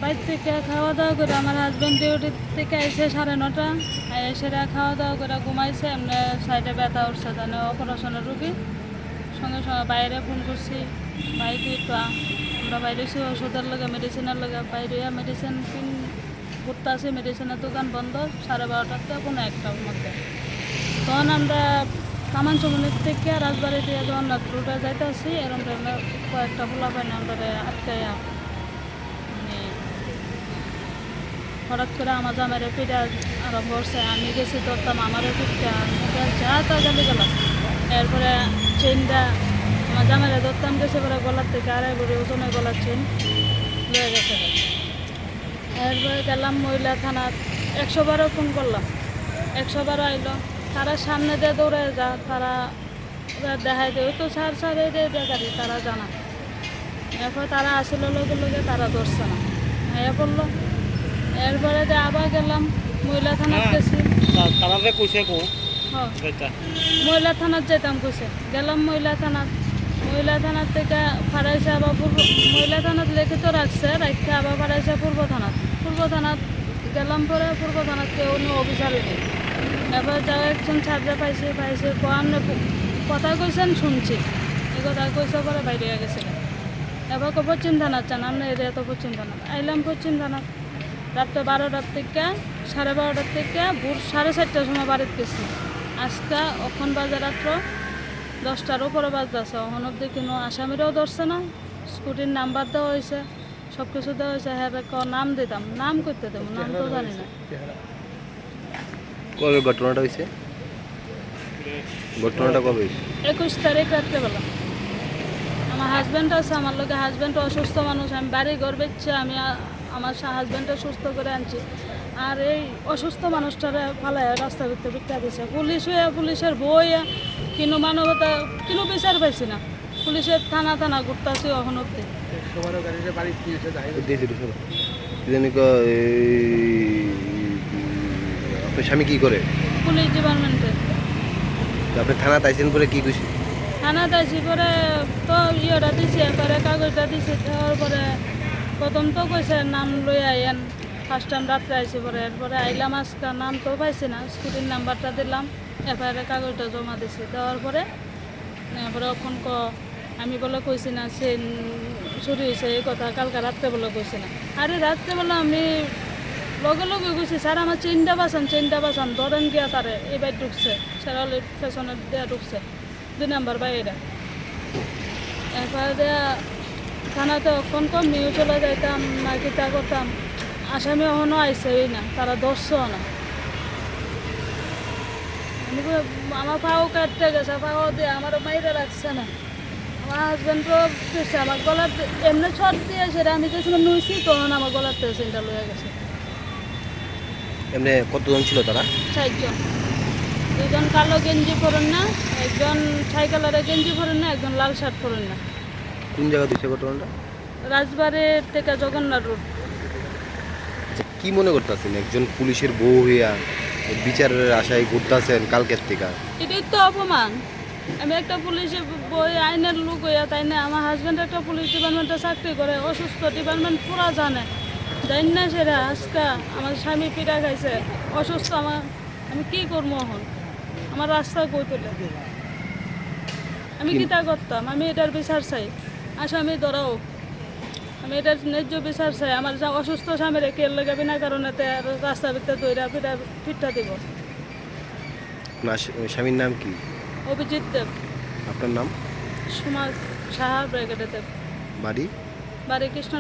বাইর থেকে খাওয়া দাওয়া করে আমার হাজব্যান্ড ডিউটি থেকে এসে 9:30 এসে খাওয়া দাওয়া করে ঘুমাইছে। এমনি সাইডে ব্যথা উঠছে, জানে অপারেশনের রুগী। সঙ্গে সঙ্গে বাইরে ফোন করছি, বাইরে একটু আমরা বাইরে ওষুধের লগে মেডিসিনের লগে বাইরে মেডিসিন কিন ঘুরতে আসি। মেডিসিনের দোকান বন্ধ 12:30 থেকে 1:00টার মধ্যে। তখন আমরা কামান চমনির থেকে রাজবাড়ি দিয়ে যখন রোডে যাইতে আসি, এরকম টাইমে কয়েকটা পোলা পাই না আমরা আটকাইয়া হঠাৎ করে আমার জামাইরে পিঠা আরম্ভ করছে। আমি গেছি ধরতাম, আমারও পিঠা যা তা গালি গেলাম। এরপরে চেনটা আমার জামাইরে ধরতাম, গেছে পরে গলার থেকে 2.5 ভরি ওজনের গলার চেন লয়ে গেছে। এরপরে গেলাম মহিলা থানার, 112 ফোন করলাম, 112 আইলো। তারা সামনে দিয়ে দৌড়ে যা, তারা দেখাই দেয়, ওই তো সার গাড়ি, তারা জানা। এরপর তারা আসিল লগে লগে, তারা ধরছে না, হ্যাঁ বললো। এরপরে যে আবার গেলাম মহিলা থানার গেছি, মহিলা থানার যেতাম কইছে। গেলাম মহিলা থানার থেকে ফারাইছে আবার মহিলা থানার লিখিত রাখছে, রাখতে আবার ফারাইছে পূর্ব থানার গেলাম। পরে পূর্ব থানার কেউ অফিসারে নেই। এবার যা একজন ছাত্রা পাইছে আপনি কথা কইছেন শুনছি, এই কথা কইছে পরে বাইরে গেছে। এবার পশ্চিম থানার চান, আমরা এরিয়া তো পশ্চিম থানা। আইলাম পশ্চিম থানা, রাত্রে 12টার থেকে 12:30 থেকে ভোর 4:30টার সময় বাড়িতে গেছি। আজকে অখন বাজে রাত্র 10টার উপরে বাজতেছে, অহন অব্দি কোনো আসামিরাও ধরছে না। স্কুটির নাম্বার দেওয়া হয়েছে, সব কিছু দেওয়া হয়েছে। হ্যাঁ নাম দিতাম, নাম করতে দেবো, নাম তো জানি না। কবে ঘটনাটা হয়েছে? ঘটনাটা কবে হয়েছে? 21 তারিখ রাত্রেবেলা। আমার হাজব্যান্ড আছে আমার লোকে, হাজব্যান্ড অসুস্থ মানুষ। আমি বাড়ি ঘর বেচছি, আমি আমার হাজব্যান্ডটা সুস্থ করে আনছি। আর এই অসুস্থ মানুষটারে ফালায় রাস্তা ভিতরে ভিক্ষা দিছে। পুলিশ হয়ে পুলিশের বই কিন্তু মানবতা কিন্তু বিচার পাইছি না। পুলিশের থানা ঘুরতেছি অহন অব্দি। আপনার স্বামী কি করে? পুলিশ ডিপার্টমেন্টে। আপনি থানা তাইছেন পরে কি খুশি? থানা তাইছি পরে তো ইয়েটা দিছে, এরপরে কাগজটা দিছে। দেওয়ার পরে প্রথম তো কইছে নাম লই আইয়েন, ফার্স্ট টাইম রাত্রে আইসি। পরে এরপরে আইলাম, আজকে নাম তো পাইছি না, স্কুটির নাম্বারটা দিলাম, এফআইআর কাগজটা জমা দিছি। দেওয়ার পরে এরপরে ওখান আমি বলে কইছি না সে চুরি হয়েছে, এই কথা কালকে রাত্রে বলে কইছি না। আরে রাত্রে বলে আমি লগে লগে কইছি, স্যার আমার চেনটা বাঁচান ধরেন গিয়া তারে এবার ঢুকছে, সেরালের পেছনের দেওয়া ঢুকছে 2 নাম্বার বাইরে। এরপরে দেয়া থানাতে অক্ষণ নিয়ে চলে যাইতাম না, কিতা করতাম। আসামি এখনও আইসেই না, তারা ধরছেও না। আমার পাও কাটতে গেছে, পাও দিয়ে আমার মাইরে রাখছে না। আমার হাজব্যান্ডও দিচ্ছে আমার গলার এমনি ছট দিয়ে সেটা আমি যেখানে নুইছি, তখন আমার গলার থেকে সেটা লয়ে গেছে। এমনি কতজন ছিল তারা? 4 জন। 2 জন কালো গেঞ্জি পরেন না, একজন ছাই কালারের গেঞ্জি পরেন না, একজন লাল শার্ট পরেন না। কোন জায়গা দিচ্ছে ঘটনাটা? রাজবাড়ির থেকে জগন্নাথ রোড। কি মনে করতেছেন একজন পুলিশের বউ হইয়া বিচারের আশায় ঘুরতেছেন কালকের থেকে? এটাই তো অপমান। আমি একটা পুলিশের বই আইনের লোক হইয়া, তাই না? আমার হাজব্যান্ড একটা পুলিশ ডিপার্টমেন্টে চাকরি করে, অসুস্থ, ডিপার্টমেন্ট পুরা জানে, জানি না সেটা। আজকে আমার স্বামী পিঠা খাইছে, অসুস্থ। আমি কি করবো এখন? আমার রাস্তা কই তুলে আমি কিতা করতাম? আমি এটার বিচার চাই, আসামি ধরাও। আমি এটার ন্যায্য বিচার চাই। আমার যা অসুস্থ স্বামীর কেল লেগে বিনা কারণে রাস্তার ভিতরে দইরা পিঠা দিব। স্বামীর নাম কি? অভিজিৎ দেব। আপনার নাম? সমাজ সাহা ব্রিগেডে দেব। বাড়ি? বাড়ি কৃষ্ণ।